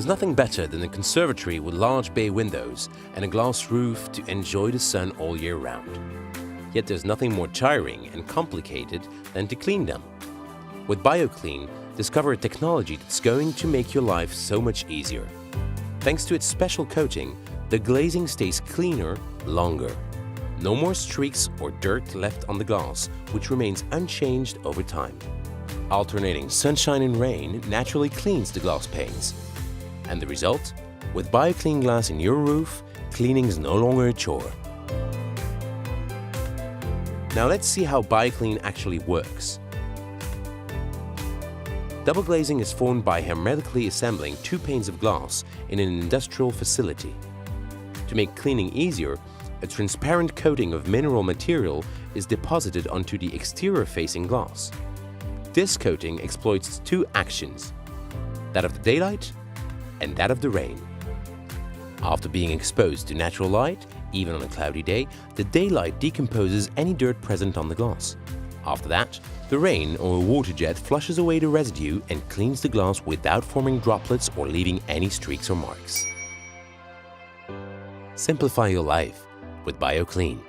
There's nothing better than a conservatory with large bay windows and a glass roof to enjoy the sun all year round. Yet there's nothing more tiring and complicated than to clean them. With BIOCLEAN, discover a technology that's going to make your life so much easier. Thanks to its special coating, the glazing stays cleaner longer. No more streaks or dirt left on the glass, which remains unchanged over time. Alternating sunshine and rain naturally cleans the glass panes. And the result? With BIOCLEAN glass in your roof, cleaning is no longer a chore. Now let's see how BIOCLEAN actually works. Double glazing is formed by hermetically assembling two panes of glass in an industrial facility. To make cleaning easier, a transparent coating of mineral material is deposited onto the exterior-facing glass. This coating exploits two actions, that of the daylight and that of the rain. After being exposed to natural light, even on a cloudy day, the daylight decomposes any dirt present on the glass. After that, the rain or a water jet flushes away the residue and cleans the glass without forming droplets or leaving any streaks or marks. Simplify your life with BIOCLEAN.